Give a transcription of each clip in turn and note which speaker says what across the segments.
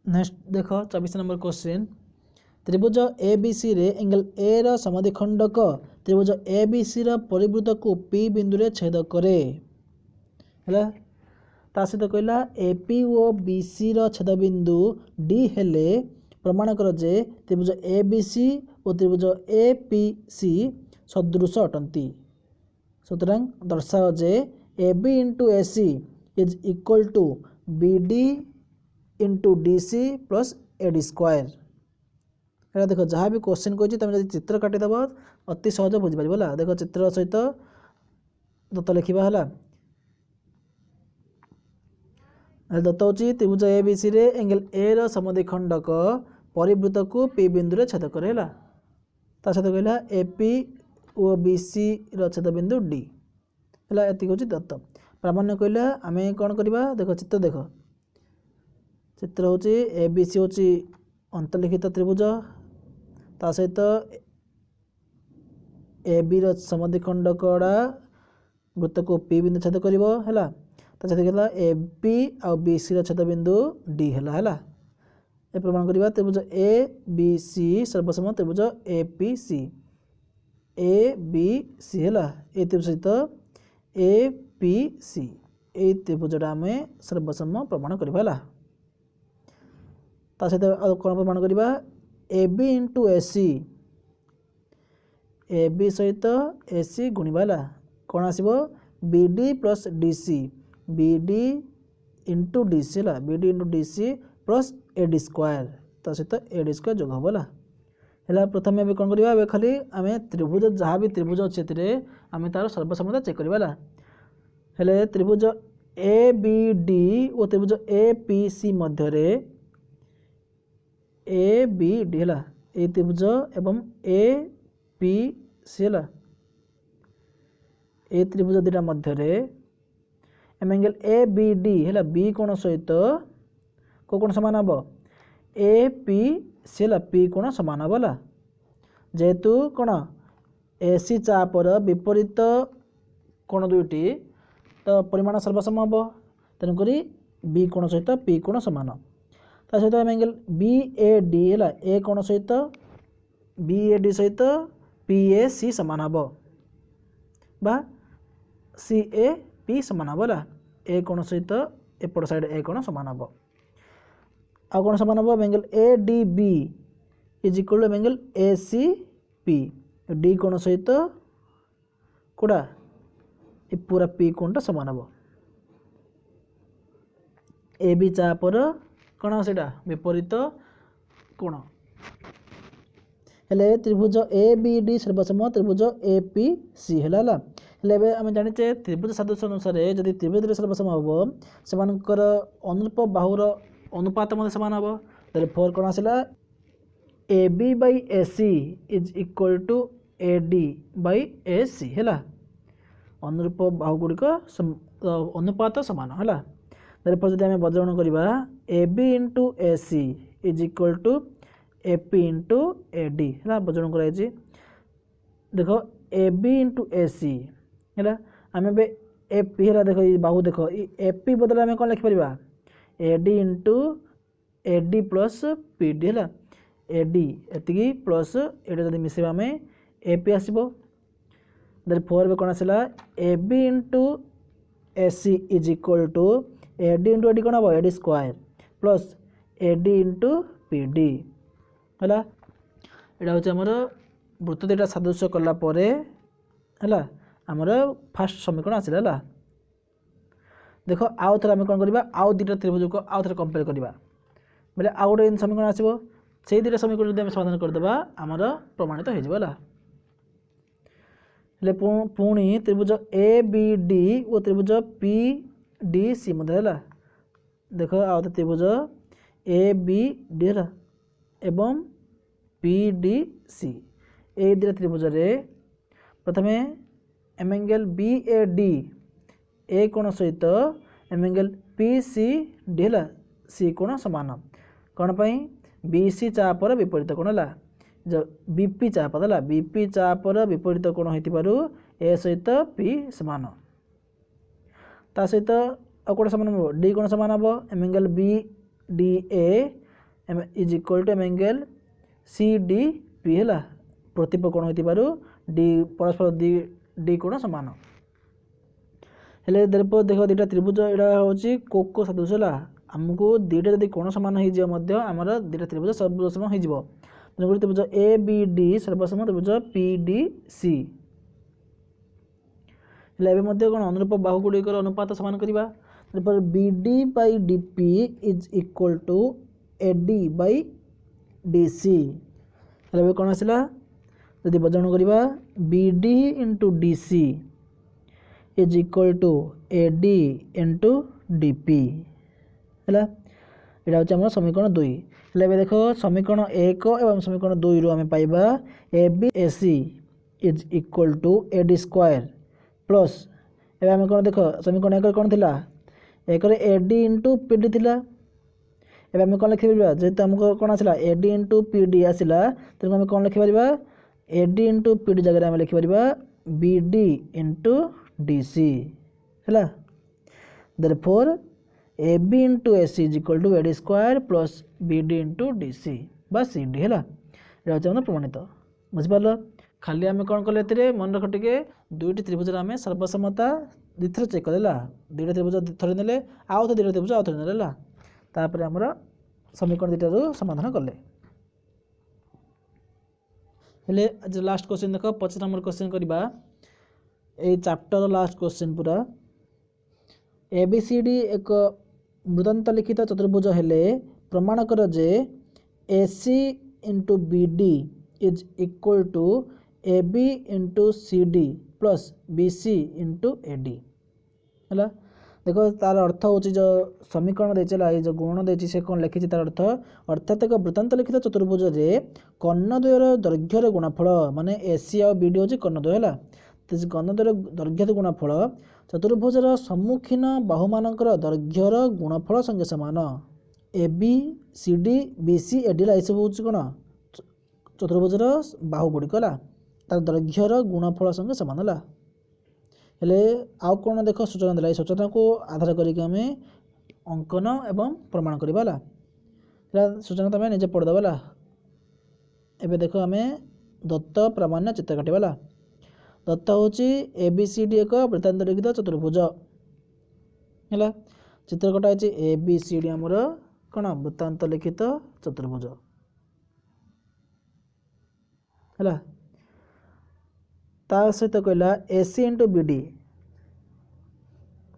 Speaker 1: next देख 24 number question त्रिभुज ए B सी रे एंगल ए रो समद्विखंडक त्रिभुज ए बी सी रो परिवृत्त को पी बिंदु रे छेद करे हैला ता सहित कहला A P O B C रो छेद बिंदु डी हेले प्रमाण कर जे त्रिभुज ए बी सी और त्रिभुज ए पी सी सदृश अटंती सुतरां दर्शाओ जे A B into A C is equal to B D into D C plus A D square है देख जहाँ भी क्वेश्चन कही तुम जब चित्र काटिदेव अति सहज बुझीपार है देख चित्र सहित दत्त लिखा है दत्त होची त्रिभुज ए बी सी रे एंगल ए रो समद्विखंडक परिवृत्त को पी बिंदु रे छेद करे है ता सहित कहला A P O B C रो छेद बिंदु डी है एति होची दत्त प्रामाण्य कहला आम कौन करवा देख चित्र देख चित्र होची ए बी सी होची अंतर्लिखित त्रिभुज ता सहित ए बी रो समद्विखंडकड़ा वृत्त को पी बिंदु छेद करिवो हैला ता सहित कहला A B uh B C रो छेद बिंदु डी हैला ए प्रमाण करवा त्रिभुज ए बी सी सर्वसम त्रिभुज A P C A B सी हैला ए त्रिभुज सहित ए पी सी ए त्रिभुजटा आम सर्वसम प्रमाण करवा हैला ता सहित कौन प्रमाण करवा A B into A C A B सहित ए सी गुणिबा है कौन आसो B D plus D C B D into D C है B D into D C plus A D square ता सहित ए डी स्क्वायर जोग हम है प्रथम ए कौन करवा खाली आम त्रिभुज जहाँ भी त्रिभुज अच्छे आम तार सर्वसम्मता चेक करवा है त्रिभुज ए बी डी और त्रिभुज ए पी सी मध्य ए बी डी है ए त्रिभुज एवं ए पी सी है ए त्रिभुज दुटा मध्य एंगल ए बी डी है बी कोण सहित को कोण सामान हम ए पी सी है पी कोण सामान हम है जेहेतु कौन ए सी चापर विपरीत कोण दुईटी तो परिमाण सर्वसम हम तेणुक बी कोण सहित पी कोण सामान ता सहित एंगल बी ए डी है ए कोण सहित बी ए डी सहित पी ए सी सामान हम बा सी ए पी सामान हम है ए कोण सहित एपट साइड ए कोण सामान हम आ कौन सामान हम angle A D B is equal to angle A C P D कोण सहित कोड़ा ये पूरा पी कोणटा सामान हम ए बी चापर कौन से विपरीत कोण हेले त्रिभुज ए बी डी सर्वसम त्रिभुज ए पी सी है आम जाने त्रिभुज सदृश अनुसार जदि त्रिभुज सर्वसम हम से अनुरूप बाहुर अनुपात सामान हम तेरे फोर कौन आसला A B by A C is equal to A D by A C है अनुरूप बाहु गुड़िक अनुपात सामान है तेरे फोर जब आम बजन करवा A B into A C is equal to A P into A D है बजन कर देख ए बी इंटू ए सी है आम ए पी है देख बाहु देख ए पी बदले आम कौन लिखिपर A D into A D plus P D है ए डी एति प्लस ये जब मिसेबा आम ए पी आसो देन फोर कौन आसला A B into A C is equal to A D into A D कौन हम A D square plus A D into P D है यहाँ हूँ आमर वृत्त दुटा सादृश्य कलापर है आमर फास्ट समीकरण आसला है देख आउ थे आम कौन करवा आउ दुटा त्रिभुज को आउ थे कंपेयर करवा बोले आउ गोटे समीकरण आसो से दुटा समीकरण जब समाधान करदे आमर प्रमाणित हो पुणी त्रिभुज ए बी डी और त्रिभुज पी डी सी मध्य है देख आउ त्रिभुज ए बी डी है एवं पी डी सी ए दुटा त्रिभुज प्रथम एंगल बी ए डी ए कोण सहित एंगल पी सी डी है सी कोण सामान कौन पाई बी सी चापर विपरीत कोण है जो बीपी चाप है बीपी चापर विपरीत कोण हो ए सहित पी सामान ता सहित कौन सामान हम डी कोण सामान हम angle B D A is equal to M angle C D P है प्रतिप कोण हो डी परस्पर डी कोण सामान हेले देख दुटा त्रिभुज यहाँ हूँ कोको सदृश है आमको दुटा जब कोण सामान होमर दुटा त्रिभुज सर्वसम हो त्रिभुज ए बी डी सर्वसम त्रिभुज पी डी सी कौन अनुरूप बाहुगुड़िकर अनुपात सामान करवा B D by D P is equal to A D by D C कौन आसला जदि बजाण करवा B D into D C is equal to A D into D P है यहाँ हूँ समीकरण 2 हेल्ले देख समीकरण 1 और समीकरण 2 रु आम पाइबा A B A C is equal to A D square plus एवं आम कौन देख समीकरण 1 कौन थिला 1 A D into P D थिला एवं आम कौन लिखिपर जेहेतु आमको कौन आसला A D into P D आसला तेणु आम कौन लिखिपर A D into P D जगह आम लिखिपर B D into D C है therefore A B into A C is equal to A D square plus B D into D C बा सी डी है यहाँ हूँ प्रमाणित बुझिपार खाली आम कौन कले मन रख टे दुईटी त्रिभुज आम सर्वसमता दुईथर चेक कर दुईटा त्रिभुज थरे ने आउ तो दुईटा त्रिभुज आउ थरे ने तापर आमर समीकरण दुईटारू समाधान कले हेले आज लास्ट क्वेश्चन देख 25 नंबर क्वेश्चन करवा ये चैप्टर लास्ट क्वेश्चन पूरा एबीसीडी एक मृदांत लिखित चतुर्भुज हेले प्रमाण कर जे AC into B D is equal to A B into C D plus B C into A D है देखो तार अर्थ हूँ जो समीकरण देला ये जो गुण देती से कौन लिखी तार अर्थ अर्थात एक वृत्तांत लिखित चतुर्भुज रे कर्णद्वयर दैर्घ्यर गुणफल माने एसी और बी डी हूँ कर्णद्वय है कर्णद्वयर दैर्घ्य गुणफल चतुर्भुजर सम्मुखीन बाहुमानकर दैर्घ्यर गुणफल संगे समान A B C D B C A D सब हूँ कौन चतुर्भुजर बाहुगुड़िक तार दैर्घ्यर गुणफल संगे समान है हेले आउ कौन देख सूचना देला सूचना को आधार करके आम अंकन एवं प्रमाण करवा सूचना तुम निजे पढ़देवा एवं देख आम दत्त प्रामाण्य चित्र काटिवा दत्त हूँ ए बी सी डी एक वृत्तांत लिखित चतुर्भुज है चित्र कटाई ए बी सी डी आमर कौन वृत्तांत लिखित चतुर्भुज है ता सहित कहला एसी इंटू बी डी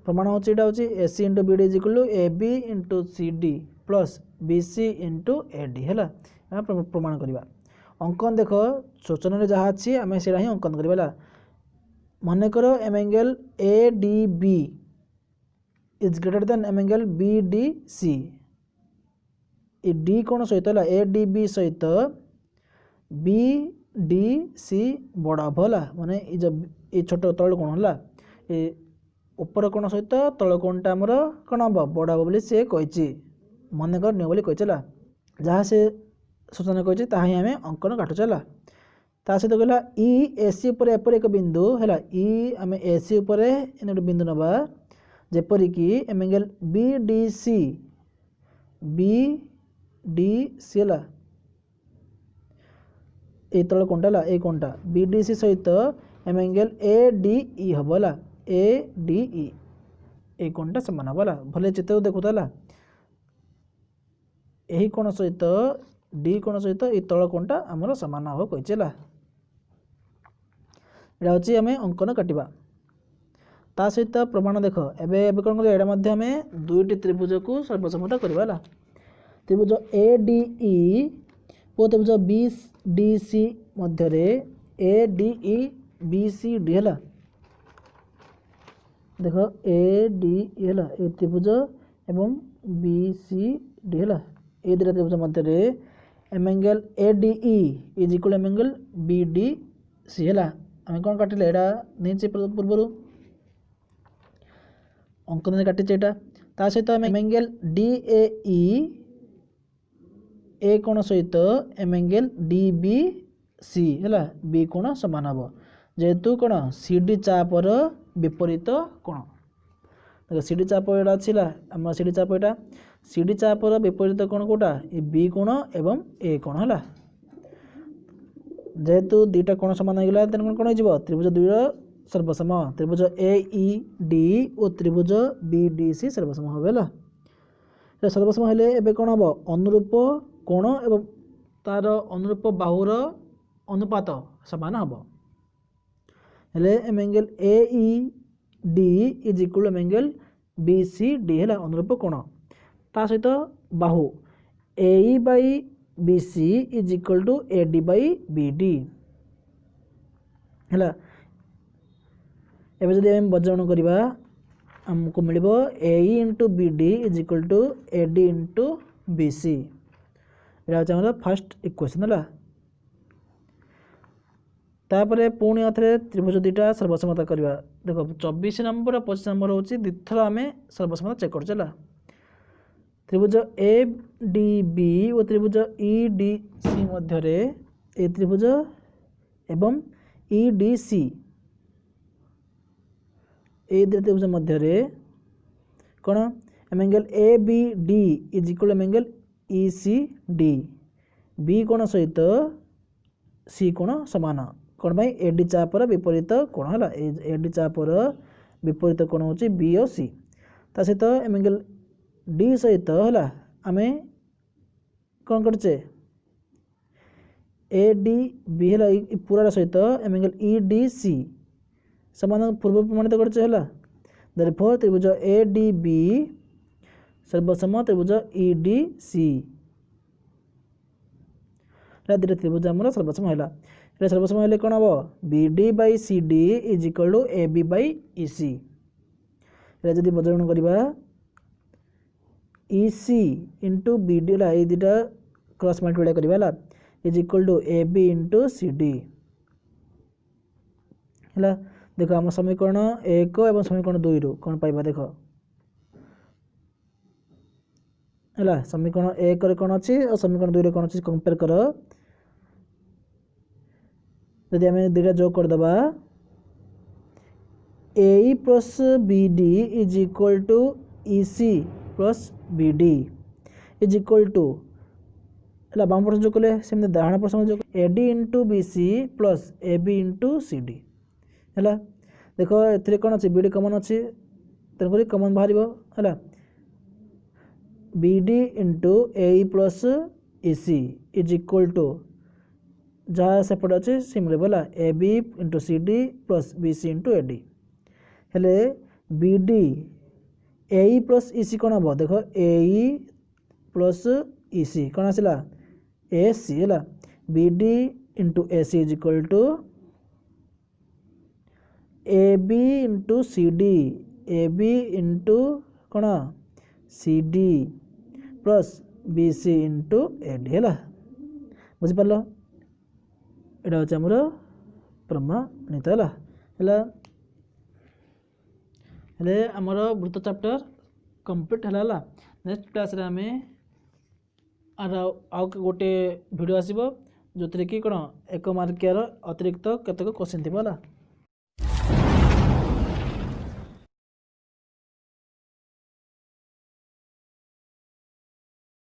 Speaker 1: प्रमाण हूँ यहाँ हूँ AC into B D is equal to A B into C D plus B C into A D है प्रमाण करवा अंकन देख सूचना जहाँ अच्छी आम से ही अंकन करवा मन कर M angle A D B is greater than M angle B D C D कौन सहित ए डी बी सहित बी डी सी बड़ हब है माने ये छोट तल कोण है ऊपर कोण सहित तल कोणटा आमर कौन हम बड़ हम बोली सी कही मन कर नियो बोली कही जहाँ से सूचना कही ताही आम अंकन काटुचा ता सहित कहला ई ए सी उपर एपर एक बिंदु है ई आम ए सी उपर गोटे बिंदु नवा जेपरिक M angle B D C है ये तल कोणटा है कोणटा बी डी सी सहित M angle A D E हम है ए डी ई ये कोणटा सामान हम है भले चित्र देखुता यही कोण सहित डी कोण सहित ये तल कोणटा आमर सामान हम कही यहाँ हूँ आम अंकन काटिबा ता सहित प्रमाण देख एवं कौन कर आम दुईटी त्रिभुज को सर्वसम्मत करवा त्रिभुज ए डी ई और त्रिभुज बी डी सी मध्य A D E B C D है देख ए डी ई है ए त्रिभुज एवं बी सी डी है ये दुटा त्रिभुज मध्य M angle A D E is equal M angle B D C है आम कौन काटिले यहाँ नहीं पूर्वर अंकन काटिचे यहाँ ता सहित M angle D A E ए कोण सहित M angle D B C है बी कोण सामान हम जेहेतु कौन सी डी चापर विपरीत कोण देख सीडी चाप एटा अछि ला हम सीडी चाप एटा सीडी चापर विपरीत कोण कोटा ए बी कोण एवं ए कोण हला जेहेतु दुईटा कोण समान हो गला तेन कोण हो त्रिभुज दुई सर्वसम त्रिभुज ए ई डी और त्रिभुज बी डी सी सर्वसम होगा सर्वसम हेले एबे कोण हम अनुरूप कोण एवं तार अनुरूप बाहुर अनुपात समान हम हेले M angle A E D is equal M angle B C D है अनुरूप कोण ता सहित बाहु A E by B C is equal to A D by B D है एवं जब आम बज्रगण करवा आमको मिल A into B D is equal to A D into B C यहाँ हूँ फास्ट इक्वेशन है तापर पुणी आथे त्रिभुज दुईटा सर्वसमता करवा देख 24 नंबर और 25 नंबर हूँ दुईथर आम सर्वसमता चेक कर त्रिभुज ए डी बी और त्रिभुज ई डी सी मध्य ए त्रिभुज एवं ई डी सी ए त्रिभुज मध्य कौन M angle A B D is equal M angle E C D B कोण सहित सी कोण समान कौन भाई ए डी चापर विपरीत कोण है ए डी चापर विपरीत कोण हूँ बी और सी ता सहित एम एंगल डी सहित है आम कौन करचे ए डी बी है पूरा सहित M angle E D C समान पूर्व प्रमाणित करछे हला देयरफॉर त्रिभुज ए डी बी सर्वसम त्रिभुज ई डी सी दुटा त्रिभुज आमर सर्वसम है सर्वसम हेले कौन हम B D by C D is equal to A B by E C जब बज्रगण करवा E C into B D है दुटा क्रॉस मल्टीप्लाई करवा is equal to A B into C D है देख आम समीकरण 1 और समीकरण 2 रु कौन पाइबा देख है समीकरण 1 कौन अच्छी और समीकरण 2 कौन अच्छी कंपेयर कर जदि आम दुईटा जोग करदे A plus B D is equal to E C plus B D is equal to है बाम पट जो कले सेम डाण पट जो A D into B C plus A B into C D है देख ए कौन अच्छे बी डी कमन अच्छी तेणुक कमन बाहर है B D into A plus E C is equal to जहाँ सेपट अच्छे सी मिले A B into C D plus B C into A D हेले B D A plus E C कौन हम देख ए प्लस ई सी कौन आसला ए सी है B D into A C is equal to A B into C D A B into कौन C D plus B C into A D है बुझिपार यहाँ हूँ आमर प्रमाणित है आमर वृत्त चैप्टर कंप्लीट है नेक्स्ट क्लास रे आम आउ गोटे वीडियो आसो जो थी कि कौन 1 मार्कियार अतिरिक्त केतक क्वेश्चन थी